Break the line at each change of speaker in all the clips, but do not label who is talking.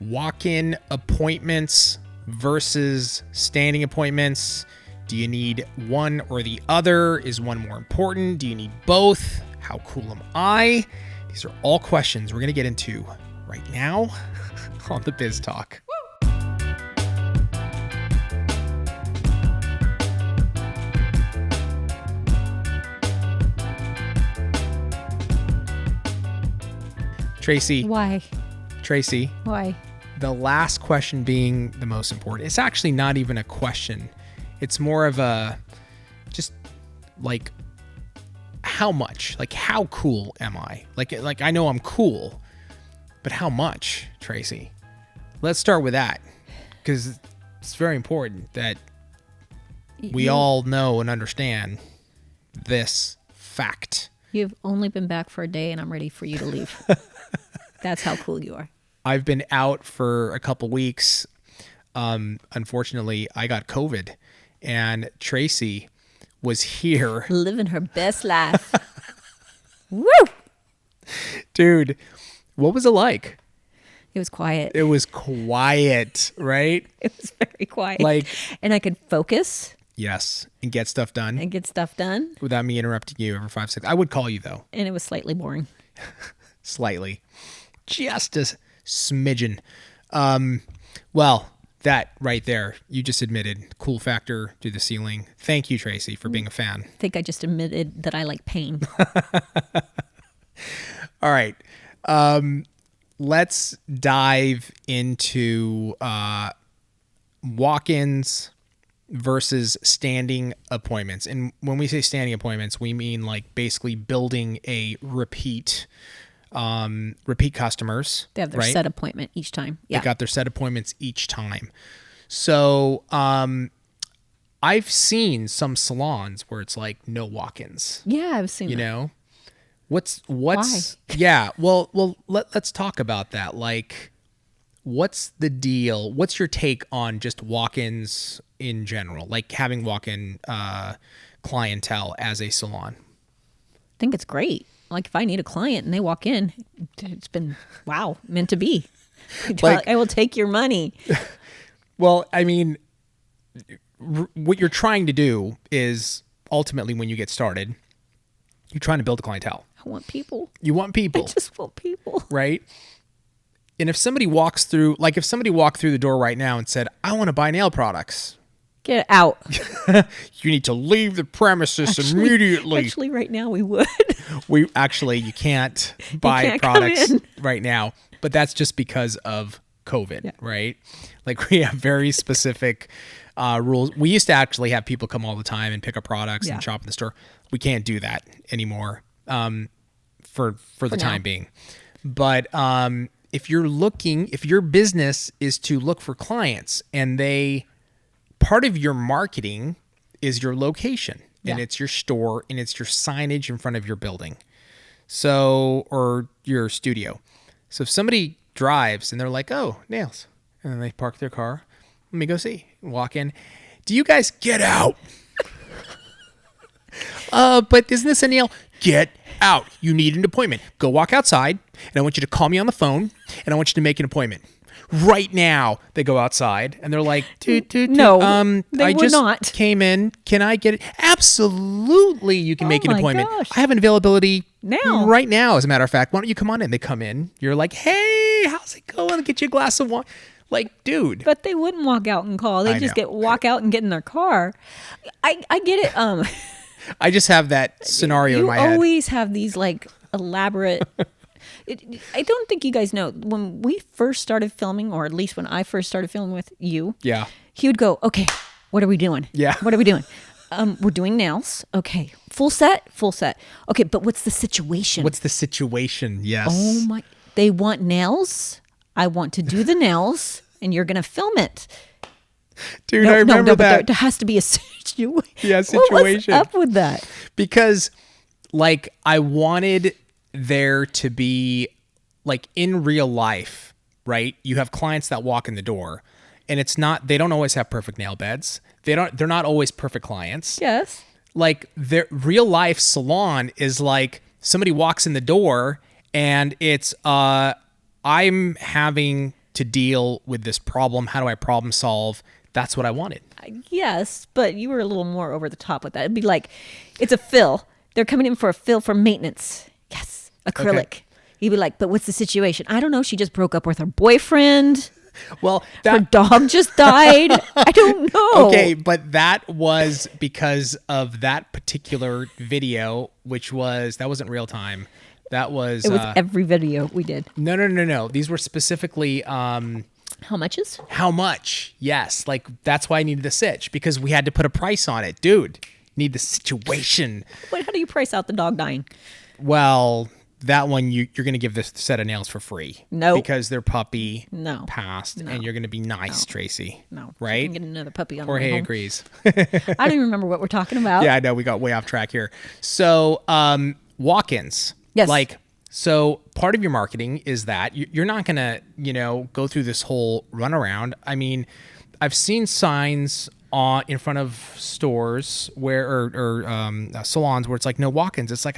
walk-in appointments versus standing appointments. Do you need one or the other? Is one more important? Do you need both? How cool am I? These are all questions we're going to get into right now on the Biz Talk. Tracey.
Why?
Tracey.
Why?
The last question being the most important. It's actually not even a question. It's more of a just like how much? Like how cool am I? Like I know I'm cool, but how much, Tracey? Let's start with that because it's very important that we all know and understand this fact.
You've only been back for a day and I'm ready for you to leave. That's how cool you are.
I've been out for a couple weeks. Unfortunately, I got COVID and Tracey was here.
Living her best life. Woo!
Dude, what was it like?
It was quiet.
It was quiet, right?
It was very quiet. And I could focus.
Yes, and get stuff done.
And get stuff done.
Without me interrupting you every 5 seconds. I would call you though.
And it was slightly boring.
Slightly. Just a smidgen. Well, that right there, you just admitted cool factor to the ceiling. Thank you, Tracey, for being a fan.
I think I just admitted that I like pain.
All right. Let's dive into walk-ins versus standing appointments. And when we say standing appointments, we mean like basically building a repeat customers.
They have their set appointment each time. Yeah.
They got their set appointments each time. So I've seen some salons where it's like no walk-ins.
Yeah, I've seen
You
that.
know? What's
Why?
Yeah, well let's talk about that. Like what's the deal? What's your take on just walk-ins in general? Like having walk-in clientele as a salon?
I think it's great. Like if I need a client and they walk in, it's been, wow, meant to be. Like, I will take your money.
Well, I mean, what you're trying to do is ultimately when you get started, you're trying to build a clientele.
I want people.
You want people.
I just want people.
Right? And if somebody walked through the door right now and said, I want to buy nail products.
Get out.
You need to leave the premises immediately.
Actually, right now we would.
You can't buy products right now, but that's just because of COVID, right? Like we have very specific rules. We used to actually have people come all the time and pick up products and shop in the store. We can't do that anymore for the time being. But if your business is to look for clients and part of your marketing is your location and it's your store and it's your signage in front of your building. So, or your studio. So if somebody drives and they're like, oh, nails. And then they park their car. Let me go see. Walk in. Do you guys get out? But isn't this a nail? Get out. You need an appointment. Go walk outside and I want you to call me on the phone and I want you to make an appointment. Right now, they go outside and they're like,
no,
I just
not.
came in. Can I get it? Absolutely, you can make an appointment.
Gosh.
I have an availability right now. As a matter of fact, why don't you come on in? They come in. You're like, hey, how's it going? I'll get you a glass of wine. Like, dude.
But they wouldn't walk out and call. They just walk out and get in their car. I get it.
I just have that scenario in my head.
You always have these like elaborate. I don't think you guys know when we first started filming, or at least when I first started filming with you.
Yeah.
He would go, okay, what are we doing?
Yeah.
What are we doing? We're doing nails. Okay. Full set. Okay. But what's the situation?
Yes.
Oh my, they want nails. I want to do the nails and you're going to film it.
Dude, I remember that.
But there has to be a situation.
Yeah, situation.
What's up with that?
Because like I wanted there to be like in real life, right? You have clients that walk in the door and they don't always have perfect nail beds. They're not always perfect clients.
Yes.
Like their real life salon is like somebody walks in the door and it's I'm having to deal with this problem. How do I problem solve? That's what I wanted.
Yes, but you were a little more over the top with that. It'd be like, it's a fill. They're coming in for a fill for maintenance. Yes, acrylic. Okay. You'd be like, but what's the situation? I don't know. She just broke up with her boyfriend.
Well,
her dog just died. I don't know.
Okay, but that was because of that particular video, that wasn't real time. It was
every video we did.
No. These were specifically
how much?
How much? Yes. Like, that's why I needed the sitch, because we had to put a price on it. Dude, need the situation.
But how do you price out the dog dying?
Well, that one you're going to give this set of nails for free.
No.
Because their puppy passed,
No.
and you're going to be nice, Tracy.
No.
Right?
You can get another puppy on
Jorge
the way home.
agrees.
I don't even remember what we're talking about.
Yeah, I know. We got way off track here. So, walk-ins.
Yes.
So part of your marketing is that you're not going to, go through this whole runaround. I mean, I've seen signs in front of stores or salons where it's like no walk-ins. It's like,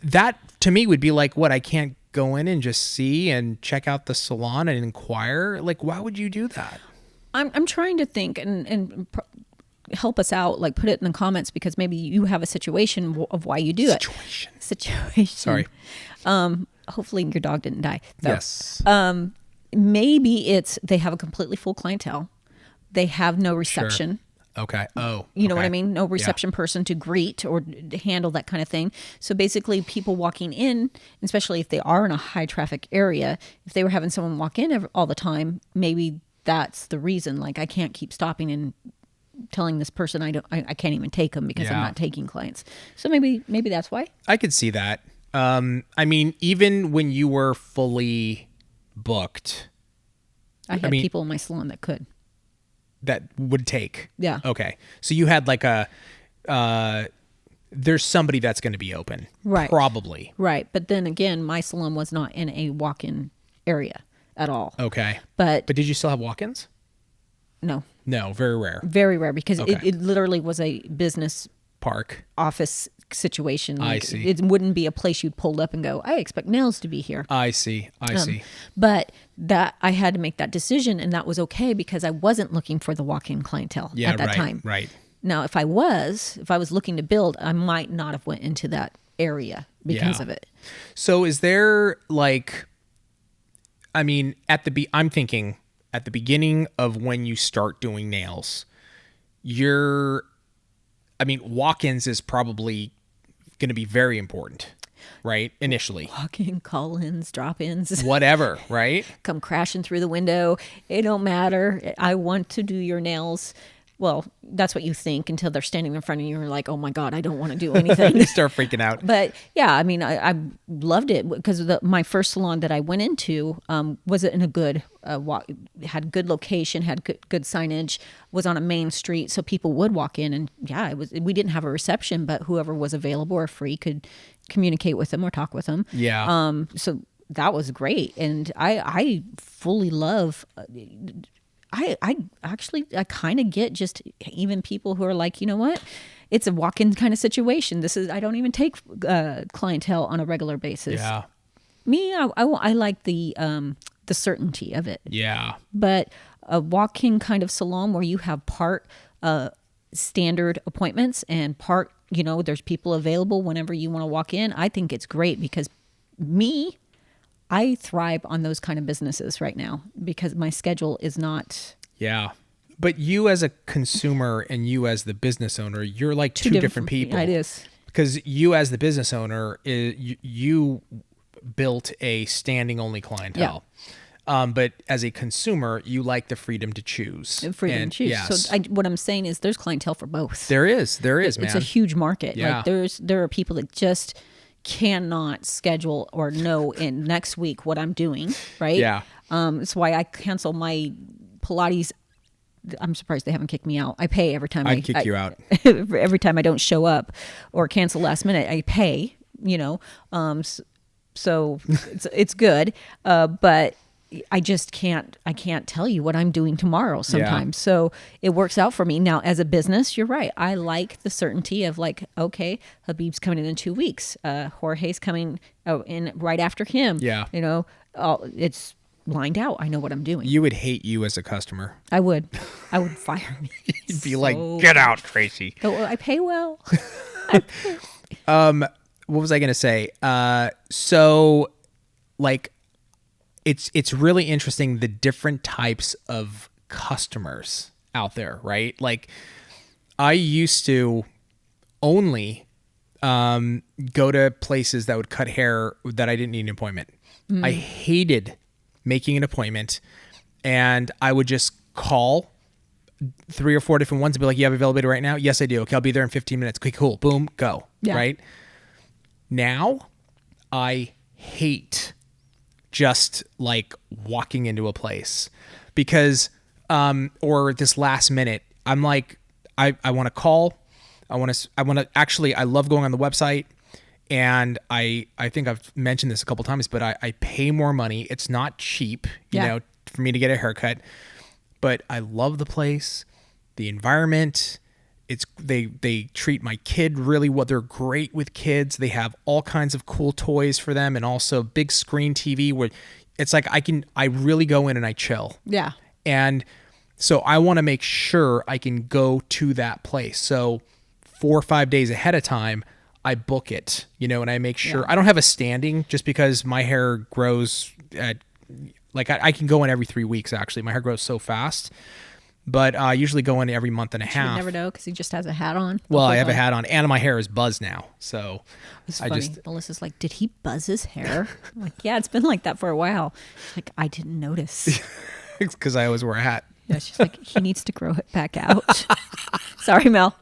that to me would be like, what, I can't go in and just see and check out the salon and inquire? Like, why would you do that?
I'm trying to think and help us out, like put it in the comments, because maybe you have a situation of why you do it. Situation.
Sorry.
Hopefully your dog didn't die. So,
yes.
Maybe it's they have a completely full clientele. They have no reception.
Sure. Okay. Oh,
you know what I mean? No reception person to greet or to handle that kind of thing. So basically people walking in, especially if they are in a high traffic area, if they were having someone walk in all the time, maybe that's the reason. Like, I can't keep stopping and telling this person I can't even take them because I'm not taking clients. So maybe that's why.
I could see that. I mean, even when you were fully booked,
I had people in my salon that
would take.
Yeah.
Okay. So you had like there's somebody that's going to be open.
Right.
Probably.
Right. But then again, my salon was not in a walk-in area at all.
Okay.
But
did you still have walk-ins?
No.
No, very rare.
Very rare, because it literally was a business
park
office situation. Like,
I see.
It wouldn't be a place you'd pulled up and go, I expect nails to be here.
I see.
But that I had to make that decision, and that was okay because I wasn't looking for the walk-in clientele at that time.
Right.
Now, if I was looking to build, I might not have went into that area because of it.
So is there I'm thinking at the beginning of when you start doing nails, walk-ins is probably going to be very important, right? Initially.
Walk-in, call-ins, drop-ins.
Whatever, right?
Come crashing through the window. It don't matter. I want to do your nails. Well, that's what you think until they're standing in front of you and you're like, oh my God, I don't want to do anything.
You start freaking out.
But yeah, I mean, I loved it because my first salon that I went into was in a good, had good location, had good signage, was on a main street. So people would walk in and we didn't have a reception, but whoever was available or free could communicate with them or talk with them.
Yeah.
So that was great. And I fully love I kind of get just even people who are like, you know what, it's a walk-in kind of situation. I don't even take clientele on a regular basis.
Yeah.
Me, I like the certainty of it.
Yeah.
But a walk-in kind of salon where you have part standard appointments and part, there's people available whenever you want to walk in. I think it's great because I thrive on those kind of businesses right now because my schedule is not.
Yeah. But you as a consumer and you as the business owner, you're like two different people.
It is.
Because you as the business owner, you built a standing only clientele. Yeah. But as a consumer, you like the freedom to choose.
To choose.
Yes.
So what I'm saying is there's clientele for both.
There is, man.
It's a huge market.
Yeah.
Like there are people that just cannot schedule or know in next week what I'm doing, right?
Yeah.
It's why I cancel my Pilates. I'm surprised they haven't kicked me out. I pay every time
I'd kick you out.
Every time I don't show up or cancel last minute, I pay, so it's good. But I just can't tell you what I'm doing tomorrow sometimes. Yeah. So it works out for me. Now, as a business, you're right. I like the certainty of like, okay, Habib's coming in 2 weeks. Jorge's coming in right after him.
Yeah.
It's lined out. I know what I'm doing.
You would hate you as a customer.
I would fire me.
You'd be like, get out, Tracey.
Oh, I pay well.
What was I going to say? So like, it's really interesting, the different types of customers out there, right? Like, I used to only go to places that would cut hair that I didn't need an appointment. I hated making an appointment, and I would just call 3 or 4 different ones and be like, you have availability right now? Yes, I do. Okay, I'll be there in 15 minutes. Okay, cool. Boom, go.
Yeah.
Right? Now, I hate just like walking into a place because, or this last minute, I'm like, I want to call. I want to actually, I love going on the website, and I think I've mentioned this a couple times, but I pay more money. It's not cheap, you know, for me to get a haircut, but I love the place, the environment. It's they treat my kid really well. They're great with kids. They have all kinds of cool toys for them, and also big screen TV where it's like I really go in and I chill.
Yeah.
And so I want to make sure I can go to that place. So 4 or 5 days ahead of time, I book it, you know, and I make sure I don't have a standing just because my hair grows at like I can go in every 3 weeks. Actually, my hair grows so fast, but I usually go in every month and a half.
You never know because he just has a hat on.
Well, I have a hat on, and my hair is buzzed now. So
it's funny. Melissa's like, "Did he buzz his hair?" I'm like, "Yeah, it's been like that for a while." She's like, "I didn't notice."
It's because I always wear a hat.
Yeah, she's like, "He needs to grow it back out." Sorry, Mel.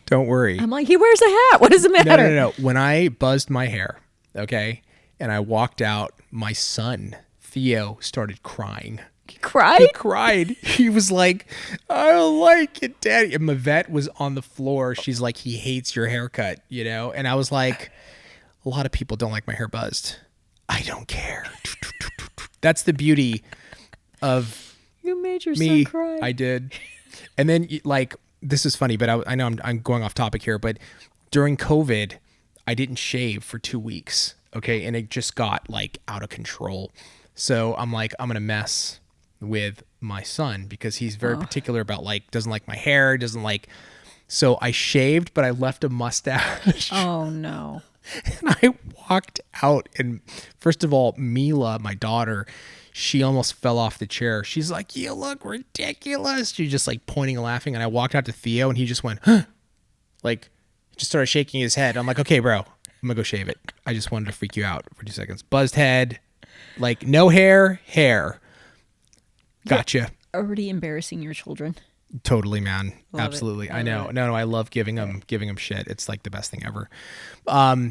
Don't worry.
I'm like, he wears a hat. What does it matter?
No. When I buzzed my hair, okay, and I walked out, my son, Theo, started crying.
He cried?
He cried. He was like, I don't like it, Daddy. And Mavette was on the floor. She's like, he hates your haircut, you know? And I was like, a lot of people don't like my hair buzzed. I don't care. That's the beauty of
you made your
me.
son cry.
I did. And then, like, this is funny, but I know I'm going off topic here, but during COVID, I didn't shave for 2 weeks, okay? And it just got, like, out of control. So I'm like, I'm going to mess with my son because he's very particular about, like, doesn't like my hair, doesn't like... So I shaved, but I left a mustache.
Oh, no.
And I walked out, and first of all, Mila, my daughter, she almost fell off the chair. She's like, you look ridiculous. She's just like pointing and laughing. And I walked out to Theo, and he just went, huh? Like, just started shaking his head. I'm like, okay, bro, I'm gonna go shave it. I just wanted to freak you out for 2 seconds. Buzzed head, like no hair. Gotcha.
You're already embarrassing your children.
Totally, man.
Love
Absolutely.
it.
I know. No, I love giving them shit. It's like the best thing ever.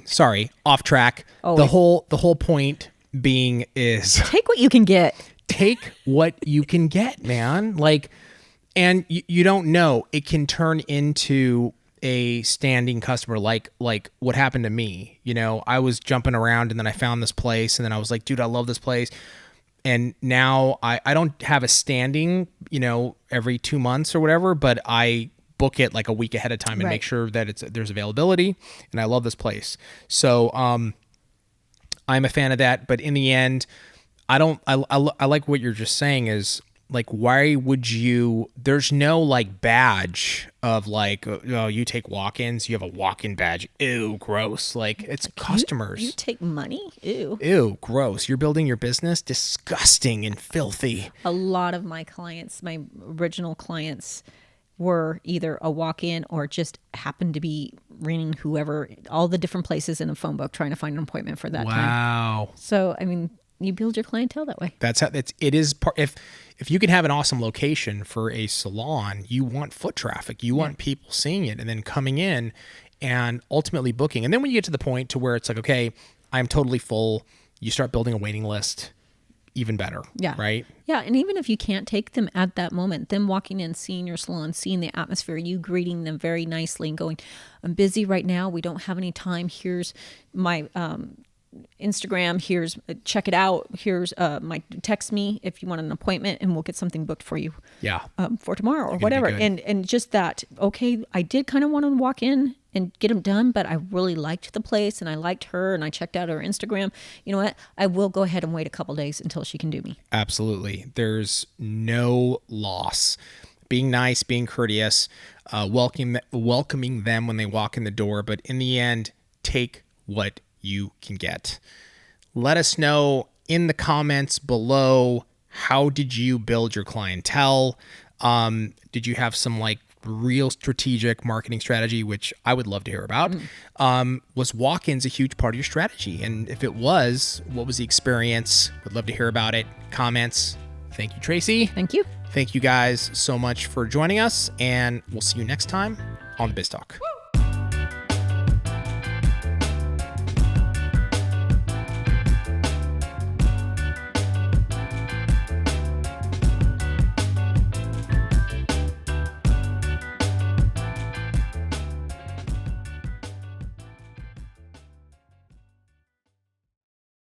Sorry, off track. The whole point being is
take what you can get.
Take what you can get, man. Like, and you don't know, it can turn into a standing customer, like what happened to me. You know, I was jumping around, and then I found this place, and then I was like, dude, I love this place. And now I don't have a standing, you know, every 2 months or whatever, but I book it like a week ahead of time and make sure that there's availability. And I love this place. So I'm a fan of that. But in the end, I like what you're just saying is, like, why would you, there's no like badge of like, oh, you take walk-ins, you have a walk-in badge. Ew, gross. Like, it's like, customers.
You take money? Ew.
Ew, gross. You're building your business? Disgusting and filthy.
A lot of my clients, my original clients, were either a walk-in or just happened to be ringing whoever, all the different places in a phone book trying to find an appointment for that time.
Wow.
So, I mean, you build your clientele that way.
That's how it is. If you can have an awesome location for a salon, you want foot traffic. You want people seeing it and then coming in and ultimately booking. And then when you get to the point to where it's like, okay, I'm totally full, you start building a waiting list, even better. Yeah. Right?
Yeah. And even if you can't take them at that moment, them walking in, seeing your salon, seeing the atmosphere, you greeting them very nicely and going, I'm busy right now. We don't have any time. Here's my Instagram. Here's check it out. Here's text me if you want an appointment, and we'll get something booked for you.
Yeah.
For tomorrow or whatever. And just that. Okay, I did kind of want to walk in and get them done, but I really liked the place and I liked her and I checked out her Instagram. You know what? I will go ahead and wait a couple days until she can do me.
Absolutely. There's no loss. Being nice, being courteous, welcoming them when they walk in the door. But in the end, take what you can get. Let us know in the comments below, how did you build your clientele? Did you have some real strategic marketing strategy, which I would love to hear about? Was walk-ins a huge part of your strategy? And if it was, what was the experience? Would love to hear about it. Comments. Thank you, Tracey.
Thank you.
Thank you guys so much for joining us, and we'll see you next time on the Biz Talk.